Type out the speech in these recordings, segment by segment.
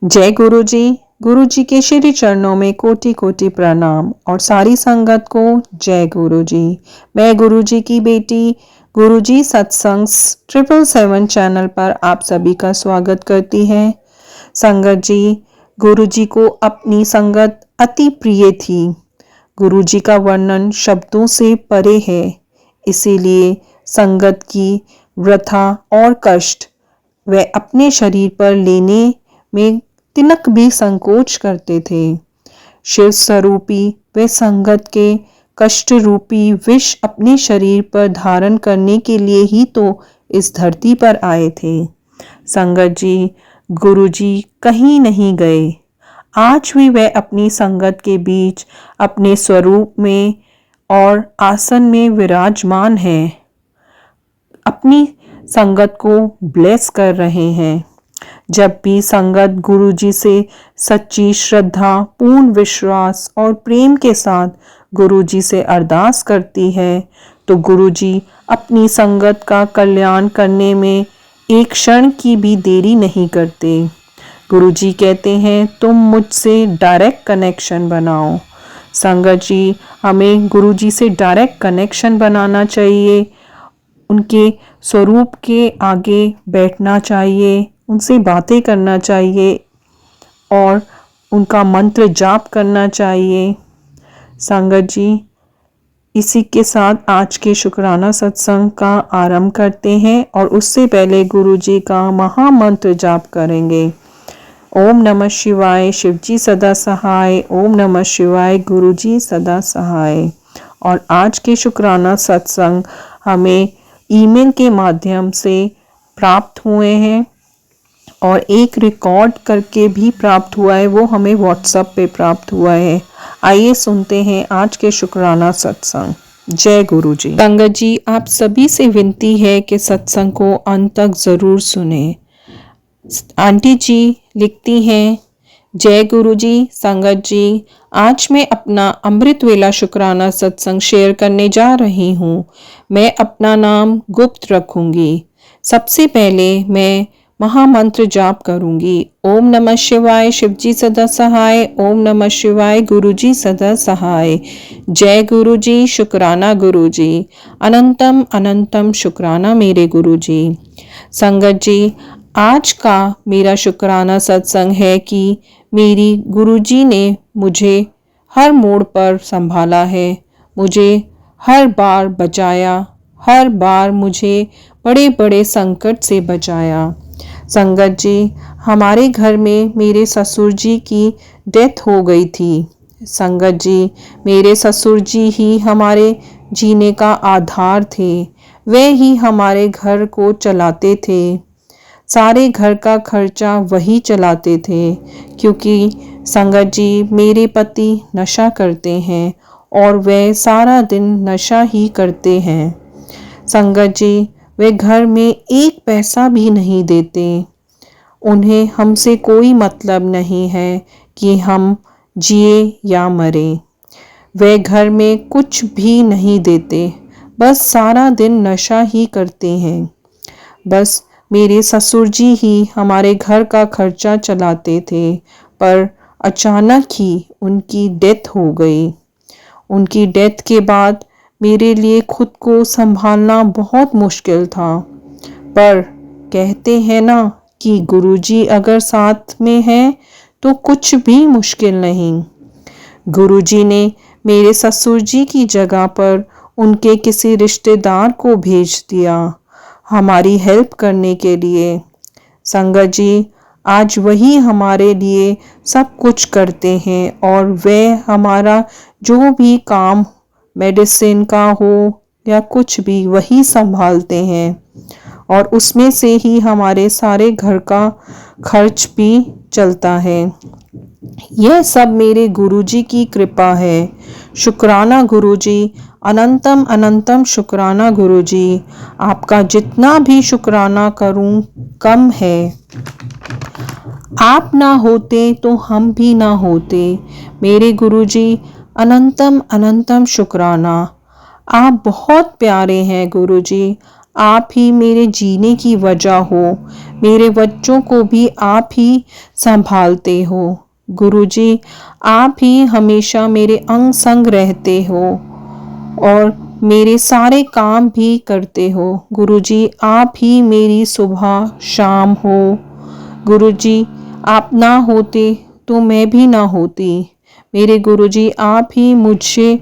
जय गुरु जी। गुरु जी के श्री चरणों में कोटि कोटि प्रणाम और सारी संगत को जय गुरु जी। मैं गुरु जी की बेटी गुरु जी सत्संग 777 चैनल पर आप सभी का स्वागत करती है। संगत जी, गुरु जी को अपनी संगत अति प्रिय थी। गुरु जी का वर्णन शब्दों से परे है, इसीलिए संगत की व्यथा और कष्ट वे अपने शरीर पर लेने में तिनक भी संकोच करते थे। शिव स्वरूपी वे संगत के कष्ट रूपी विष अपने शरीर पर धारण करने के लिए ही तो इस धरती पर आए थे। संगत जी, गुरु जी कहीं नहीं गए। आज भी वे अपनी संगत के बीच अपने स्वरूप में और आसन में विराजमान हैं, अपनी संगत को ब्लेस कर रहे हैं। जब भी संगत गुरु जी से सच्ची श्रद्धा, पूर्ण विश्वास और प्रेम के साथ गुरु जी से अरदास करती है तो गुरु जी अपनी संगत का कल्याण करने में एक क्षण की भी देरी नहीं करते। गुरु जी कहते हैं तुम मुझसे डायरेक्ट कनेक्शन बनाओ। संगत जी, हमें गुरु जी से डायरेक्ट कनेक्शन बनाना चाहिए, उनके स्वरूप के आगे बैठना चाहिए, उनसे बातें करना चाहिए और उनका मंत्र जाप करना चाहिए। संगत जी, इसी के साथ आज के शुक्राना सत्संग का आरंभ करते हैं और उससे पहले गुरु जी का महामंत्र जाप करेंगे। ओम नमः शिवाय, शिवजी सदा सहाय। ओम नमः शिवाय, गुरु जी सदा सहाय। और आज के शुक्राना सत्संग हमें ईमेल के माध्यम से प्राप्त हुए हैं और एक रिकॉर्ड करके भी प्राप्त हुआ है, वो हमें व्हाट्सएप पे प्राप्त हुआ है। आइए सुनते हैं आज के शुक्राना सत्संग। जय गुरु जी। संगत जी, आप सभी से विनती है कि सत्संग को अंत तक जरूर सुने। आंटी जी लिखती हैं, जय गुरु जी। संगत जी, आज मैं अपना अमृत वेला शुक्राना सत्संग शेयर करने जा रही हूँ। मैं अपना नाम गुप्त रखूंगी। सबसे पहले मैं महामंत्र जाप करूंगी। ओम नमः शिवाय, शिवजी सदा सहाय। ओम नमः शिवाय, गुरु जी सदा सहाय। जय गुरु जी, शुक्राना गुरु जी। अनंतम अनंतम शुक्राना मेरे गुरु जी। संगत जी, आज का मेरा शुक्राना सत्संग है कि मेरी गुरुजी ने मुझे हर मोड़ पर संभाला है, मुझे हर बार बचाया, हर बार मुझे बड़े बड़े संकट से बचाया। संगत जी, हमारे घर में मेरे ससुर जी की डेथ हो गई थी। संगत जी, मेरे ससुर जी ही हमारे जीने का आधार थे। वे ही हमारे घर को चलाते थे, सारे घर का खर्चा वही चलाते थे। क्योंकि संगत जी, मेरे पति नशा करते हैं और वे सारा दिन नशा ही करते हैं। संगत जी, वे घर में एक पैसा भी नहीं देते। उन्हें हमसे कोई मतलब नहीं है कि हम जिए या मरे। वे घर में कुछ भी नहीं देते, बस सारा दिन नशा ही करते हैं। बस मेरे ससुर जी ही हमारे घर का खर्चा चलाते थे, पर अचानक ही उनकी डेथ हो गई। उनकी डेथ के बाद मेरे लिए खुद को संभालना बहुत मुश्किल था। पर कहते हैं ना कि गुरुजी अगर साथ में हैं तो कुछ भी मुश्किल नहीं। गुरुजी ने मेरे ससुर जी की जगह पर उनके किसी रिश्तेदार को भेज दिया हमारी हेल्प करने के लिए। संगत जी, आज वही हमारे लिए सब कुछ करते हैं और वे हमारा जो भी काम मेडिसिन का हो या कुछ भी वही संभालते हैं और उसमें से ही हमारे सारे घर का खर्च भी चलता है। यह सब मेरे गुरुजी की कृपा है। शुक्राना गुरुजी, अनंतम अनंतम शुक्राना गुरुजी। आपका जितना भी शुक्राना करूं कम है। आप ना होते तो हम भी ना होते। मेरे गुरुजी, अनंतम अनंतम शुक्राना। आप बहुत प्यारे हैं गुरुजी। आप ही मेरे जीने की वजह हो। मेरे बच्चों को भी आप ही संभालते हो। गुरुजी, आप ही हमेशा मेरे अंग संग रहते हो और मेरे सारे काम भी करते हो। गुरुजी, आप ही मेरी सुबह शाम हो। गुरुजी, आप ना होते तो मैं भी ना होती। मेरे गुरुजी, आप ही मुझे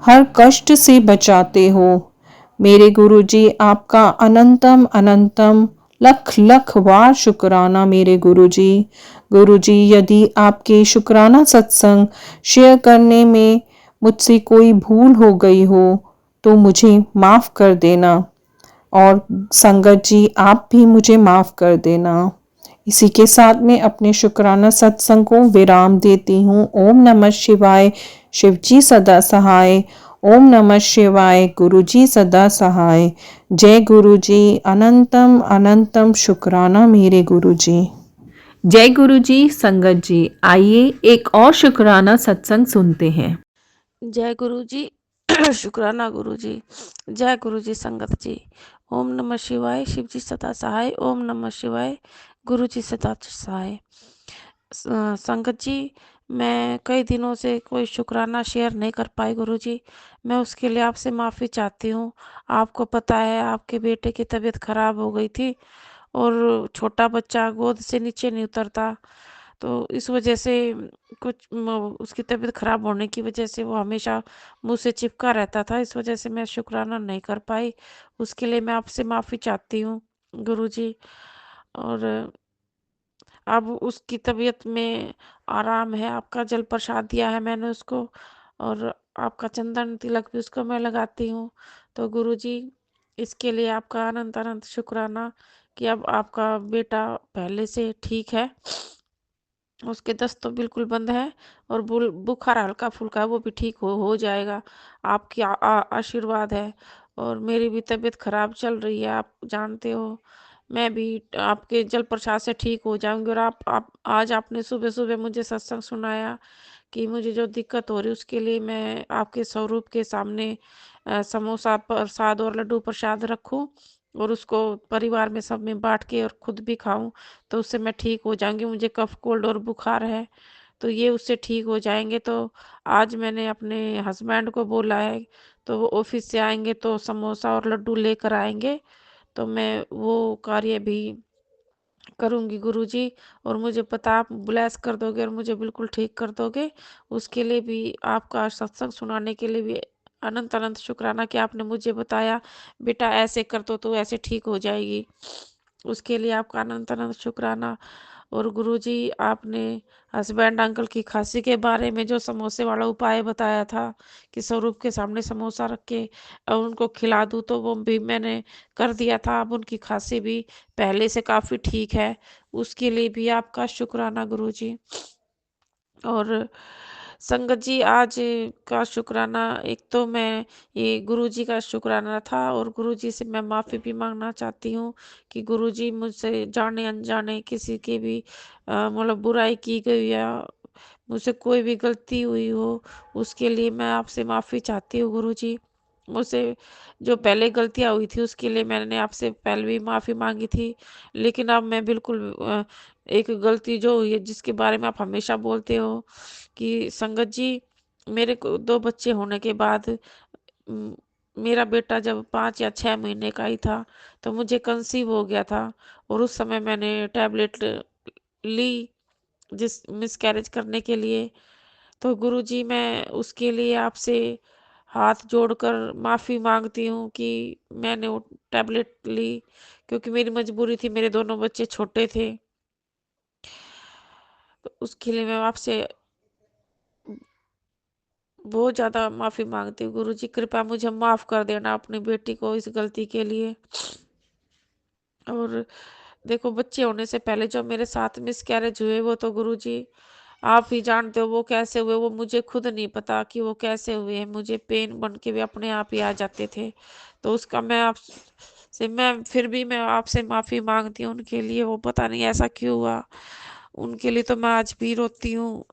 हर कष्ट से बचाते हो। मेरे गुरुजी, आपका अनंतम अनंतम लख लख बार शुक्राना मेरे गुरुजी। गुरुजी, यदि आपके शुक्राना सत्संग शेयर करने में मुझसे कोई भूल हो गई हो तो मुझे माफ़ कर देना और संगत जी आप भी मुझे माफ़ कर देना। इसी के साथ में अपने शुक्राना सत्संग को विराम देती हूँ। ओम नमः शिवाय। शिव जी सदा सहाय। ओम नमः शिवाय। गुरु जी सदा सहाय। जय गुरु जी। अनंतम अनंतम शुक्राना मेरे गुरु जी। जय गुरु जी। संगत जी आइए एक और शुक्राना सत्संग सुनते हैं। जय गुरु जी। शुक्राना गुरु जी। जय गुरु जी। संगत जी ओम नमः शिवाय। शिव जी सदा सहाय। ओम नमः शिवाय। गुरु जी सदा सहाय। संगत जी, मैं कई दिनों से कोई शुक्राना शेयर नहीं कर पाई गुरु जी। मैं उसके लिए आपसे माफ़ी चाहती हूँ। आपको पता है आपके बेटे की तबीयत खराब हो गई थी और छोटा बच्चा गोद से नीचे नहीं उतरता, तो इस वजह से कुछ उसकी तबीयत खराब होने की वजह से वो हमेशा मुँह से चिपका रहता था। इस वजह से मैं शुक्राना नहीं कर पाई। उसके लिए मैं आपसे माफ़ी चाहती हूँ गुरु जी। और अब उसकी तबीयत में आराम है। आपका जल प्रसाद दिया है मैंने उसको और आपका चंदन तिलक भी उसको मैं लगाती हूँ। तो गुरु जी, इसके लिए आपका अनंत अनंत शुक्राना कि अब आपका बेटा पहले से ठीक है। उसके दस्त तो बिल्कुल बंद है और बुखार हल्का फुल्का है, वो भी ठीक हो जाएगा। आपकी आशीर्वाद है। और मेरी भी तबीयत खराब चल रही है, आप जानते हो। मैं भी आपके जल प्रसाद से ठीक हो जाऊंगी। और आप आज आपने सुबह सुबह मुझे सत्संग सुनाया कि मुझे जो दिक्कत हो रही है उसके लिए मैं आपके स्वरूप के सामने समोसा प्रसाद और लड्डू प्रसाद रखूं और उसको परिवार में सब में बांट के और खुद भी खाऊं, तो उससे मैं ठीक हो जाऊंगी। मुझे कफ कोल्ड और बुखार है, तो ये उससे ठीक हो जाएंगे। तो आज मैंने अपने हस्बैंड को बोला है, तो वो ऑफिस से आएंगे तो समोसा और लड्डू लेकर आएंगे, तो मैं वो कार्य भी करूँगी गुरुजी। और मुझे पता आप ब्लेस कर दोगे और मुझे बिल्कुल ठीक कर दोगे। उसके लिए भी आपका सत्संग सुनाने के लिए भी अनंत अनंत शुक्राना कि आपने मुझे बताया बेटा ऐसे कर दो तो ऐसे ठीक हो जाएगी। उसके लिए आपका अनंत अनंत शुक्राना। और गुरुजी, आपने हस्बैंड अंकल की खांसी के बारे में जो समोसे वाला उपाय बताया था कि स्वरूप के सामने समोसा रख के उनको खिला दूँ, तो वो भी मैंने कर दिया था। अब उनकी खांसी भी पहले से काफ़ी ठीक है। उसके लिए भी आपका शुक्राना गुरुजी। और संगत जी, आज का शुक्राना एक तो मैं ये गुरुजी का शुक्राना था और गुरुजी से मैं माफ़ी भी मांगना चाहती हूँ कि गुरुजी मुझसे जाने अनजाने किसी की भी मतलब बुराई की गई या मुझसे कोई भी गलती हुई हो, उसके लिए मैं आपसे माफ़ी चाहती हूँ गुरुजी। मुझसे जो पहले गलतियाँ हुई थी उसके लिए मैंने आपसे पहले भी माफ़ी मांगी थी, लेकिन अब मैं बिल्कुल एक गलती जो हुई है जिसके बारे में आप हमेशा बोलते हो कि संगत जी, मेरे को 2 बच्चे होने के बाद उम, मेरा बेटा जब 5 या 6 महीने का ही था, तो मुझे कंसीव हो गया था और उस समय मैंने टैबलेट ली जिस मिसकैरेज करने के लिए। तो गुरुजी, मैं उसके लिए आपसे हाथ जोड़कर माफ़ी माँगती हूँ कि मैंने वो टैबलेट ली, क्योंकि मेरी मजबूरी थी, मेरे दोनों बच्चे छोटे थे। तो उसके लिए मैं आपसे बहुत ज़्यादा माफ़ी माँगती हूँ गुरुजी, कृपया मुझे माफ़ कर देना अपनी बेटी को इस गलती के लिए। और देखो, बच्चे होने से पहले जो मेरे साथ मिसकैरेज हुए वो तो गुरुजी आप ही जानते हो वो कैसे हुए, वो मुझे खुद नहीं पता कि वो कैसे हुए हैं। मुझे पेन बन के भी अपने आप ही आ जाते थे। तो उसका मैं फिर भी मैं आपसे माफ़ी माँगती हूँ उनके लिए। वो पता नहीं ऐसा क्यों हुआ, उनके लिए तो मैं आज भी रोती हूँ।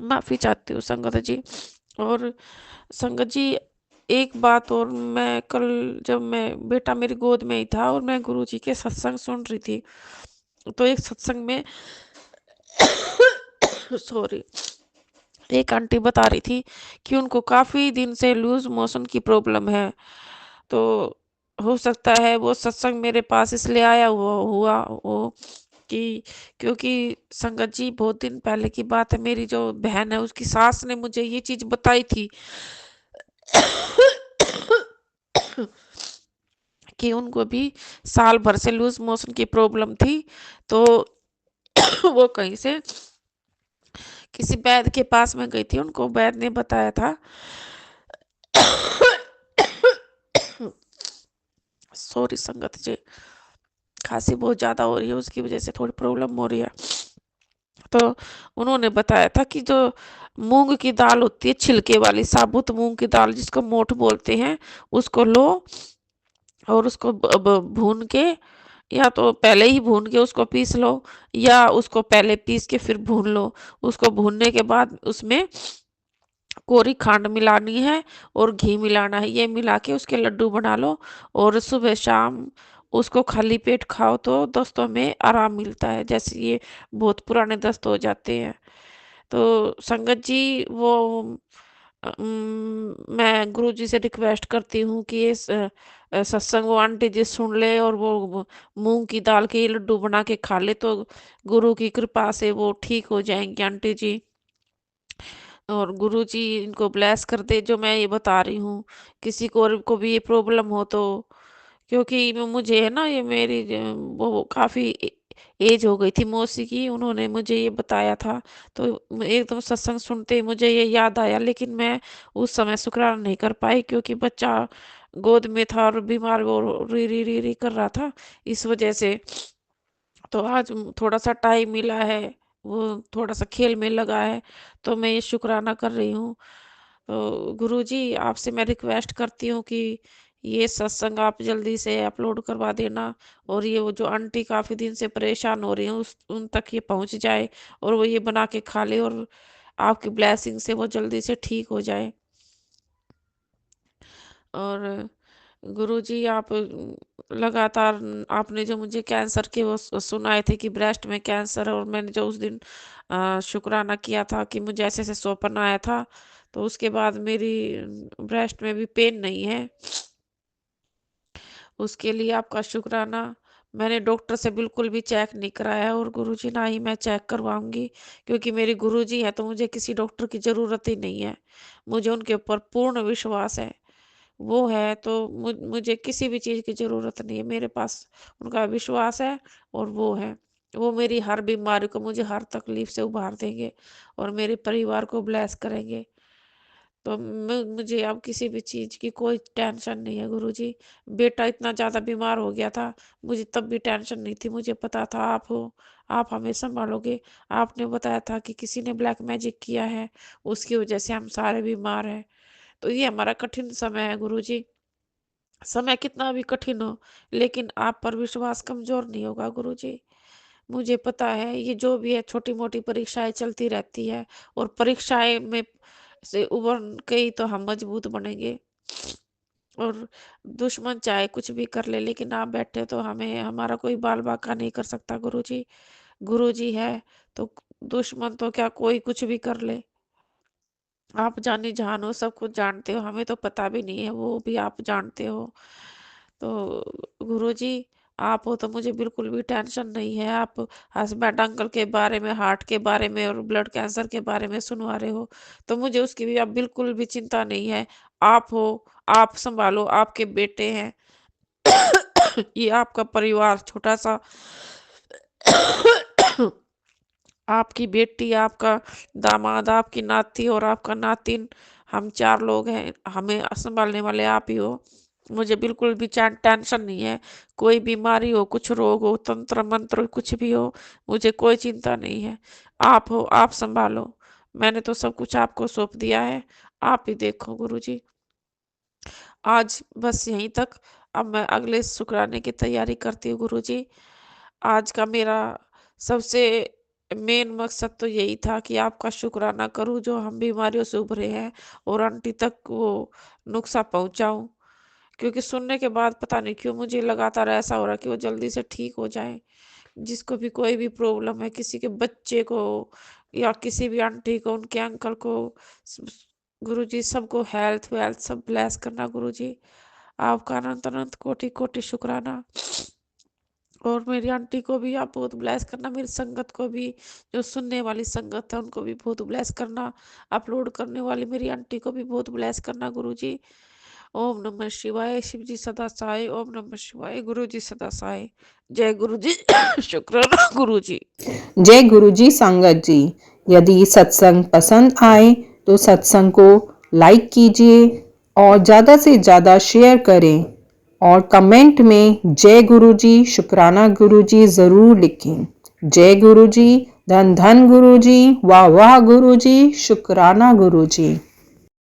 माफ़ी चाहती हूँ संगत जी। और संगत जी, एक बात और, मैं कल, जब मैं बेटा मेरी गोद में ही था और मैं गुरुजी के सत्संग सुन रही थी, तो एक सत्संग में सॉरी, एक आंटी बता रही थी कि उनको काफ़ी दिन से लूज़ मोशन की प्रॉब्लम है। तो हो सकता है वो सत्संग मेरे पास इसलिए आया हुआ हो कि, क्योंकि संगत जी, बहुत दिन पहले की बात है, मेरी जो बहन है उसकी सास ने मुझे ये चीज़ बताई थी कि उनको भी साल भर से लूज़ मोशन की प्रॉब्लम थी। तो वो कहीं से किसी वैद्य के पास में गई थी, उनको वैद्य ने बताया था सॉरी संगत जी, खांसी बहुत ज़्यादा हो रही है, उसकी वजह से थोड़ी प्रॉब्लम हो रही है। तो उन्होंने बताया था कि जो मूंग की दाल होती है, छिलके वाली साबुत मूंग की दाल जिसको मोठ बोलते हैं, उसको लो और उसको भून के, या तो पहले ही भून के उसको पीस लो, या उसको पहले पीस के फिर भून लो। उसको भूनने के बाद उसमें कोरी खांड मिलानी है और घी मिलाना है, ये मिला के उसके लड्डू बना लो और सुबह शाम उसको खाली पेट खाओ तो दस्तों में आराम मिलता है, जैसे ये बहुत पुराने दस्त हो जाते हैं। तो संगत जी, वो मैं गुरुजी से रिक्वेस्ट करती हूँ कि ये सत्संग वो आंटी जी सुन ले और वो मूंग की दाल के लड्डू बना के खा ले, तो गुरु की कृपा से वो ठीक हो जाएंगे आंटी जी। और गुरुजी इनको ब्लेस कर दे, जो मैं ये बता रही हूँ, किसी को और को भी ये प्रॉब्लम हो तो। क्योंकि मुझे है ना, ये मेरी वो काफ़ी एज हो गई थी मौसी की, उन्होंने मुझे ये बताया था। तो एकदम सत्संग सुनते ही मुझे ये याद आया, लेकिन मैं उस समय शुक्राना नहीं कर पाई क्योंकि बच्चा गोद में था और बीमार, वो री री कर रहा था, इस वजह से। तो आज थोड़ा सा टाइम मिला है, वो थोड़ा सा खेल में लगा है, तो मैं ये शुक्राना कर रही हूँ। तो गुरुजी, आपसे मैं रिक्वेस्ट करती हूँ कि ये सत्संग आप जल्दी से अपलोड करवा देना, और ये वो जो आंटी काफ़ी दिन से परेशान हो रही हैं उस उन तक ये पहुँच जाए और वो ये बना के खा ले और आपकी ब्लेसिंग से वो जल्दी से ठीक हो जाए। और गुरुजी, आप लगातार आपने जो मुझे कैंसर के वो सुनाए थे कि ब्रेस्ट में कैंसर है, और मैंने जो उस दिन शुक्राना किया था कि मुझे ऐसे ऐसे सौंपन आया था, तो उसके बाद मेरी ब्रेस्ट में भी पेन नहीं है। उसके लिए आपका शुक्राना। मैंने डॉक्टर से बिल्कुल भी चेक नहीं कराया, और गुरुजी ना ही मैं चेक करवाऊँगी, क्योंकि मेरे गुरुजी हैं तो मुझे किसी डॉक्टर की ज़रूरत ही नहीं है। मुझे उनके ऊपर पूर्ण विश्वास है। वो है तो मुझे किसी भी चीज़ की ज़रूरत नहीं है, मेरे पास उनका विश्वास है और वो है। वो मेरी हर बीमारी को, मुझे हर तकलीफ़ से उभार देंगे और मेरे परिवार को ब्लेस करेंगे। तो मुझे अब किसी भी चीज़ की कोई टेंशन नहीं है गुरुजी। बेटा इतना ज़्यादा बीमार हो गया था, मुझे तब भी टेंशन नहीं थी, मुझे पता था आप हो, आप हमें सँभालोगे। आपने बताया था कि किसी ने ब्लैक मैजिक किया है, उसकी वज़ह से हम सारे बीमार हैं। तो ये हमारा कठिन समय है गुरुजी। समय कितना भी कठिन हो, लेकिन आप पर विश्वास कमज़ोर नहीं होगा गुरुजी। मुझे पता है ये जो भी है छोटी-मोटी परीक्षाएँ चलती रहती है, और परीक्षाएँ में से उभर के ही तो हम मजबूत बनेंगे। और दुश्मन चाहे कुछ भी कर ले, लेकिन आप बैठे तो हमें हमारा कोई बाल-बाका नहीं कर सकता गुरुजी। गुरुजी है तो दुश्मन तो क्या, कोई कुछ भी कर ले। आप जानी-जान हो, सब कुछ जानते हो, हमें तो पता भी नहीं है, वो भी आप जानते हो। तो गुरुजी, आप हो तो मुझे बिल्कुल भी टेंशन नहीं है। आप हस्बैंड अंकल के बारे में, हार्ट के बारे में और ब्लड कैंसर के बारे में सुनवा रहे हो, तो मुझे उसकी भी अब बिल्कुल भी चिंता नहीं है। आप हो, आप सँभालो, आपके बेटे हैं। ये आपका परिवार छोटा-सा, आपकी बेटी, आपका दामाद, आपकी नाती और आपका नातिन, हम 4 लोग हैं, हमें सँभालने वाले आप ही हो। मुझे बिल्कुल भी टेंशन नहीं है, कोई बीमारी हो, कुछ रोग हो, तंत्र-मंत्र कुछ भी हो, मुझे कोई चिंता नहीं है। आप हो, आप सँभालो। मैंने तो सब कुछ आपको सौंप दिया है, आप ही देखो गुरुजी। आज बस यहीं तक, अब मैं अगले शुक्राने की तैयारी करती हूँ गुरुजी। आज का मेरा सबसे मेन मकसद तो यही था कि आपका शुक्राना करूं जो हम बीमारियों से उभरे हैं और आंटी तक वो नुस्खा पहुंचाऊं, क्योंकि सुनने के बाद पता नहीं क्यों मुझे लगातार ऐसा हो रहा कि वो जल्दी से ठीक हो जाए। जिसको भी कोई भी प्रॉब्लम है, किसी के बच्चे को या किसी भी आंटी को, उनके अंकल को, गुरुजी सबको हेल्थ वेल्थ सब ब्लेस करना गुरुजी। आपका अनंत अनंत कोटि कोटि शुक्राना। और मेरी आंटी को भी आप बहुत ब्लेस करना, मेरी संगत को भी, जो सुनने वाली संगत है उनको भी बहुत ब्लेस करना, अपलोड करने वाली मेरी आंटी को भी बहुत ब्लेस करना गुरुजी। ओम नमः शिवाय, शिव जी सदा सहाय। ओम नमः शिवाय, गुरु जी सदा सहाय। जय गुरु जी। शुक्राना गुरु जी। जय गुरु जी संगत जी। यदि सत्संग पसंद आए तो सत्संग को लाइक कीजिए और ज़्यादा से ज़्यादा शेयर करें और कमेंट में जय गुरु जी, शुक्राना गुरु जी ज़रूर लिखें। जय गुरु जी, धन धन गुरु जी, वाह वाह गुरु जी, शुक्राना गुरु जी।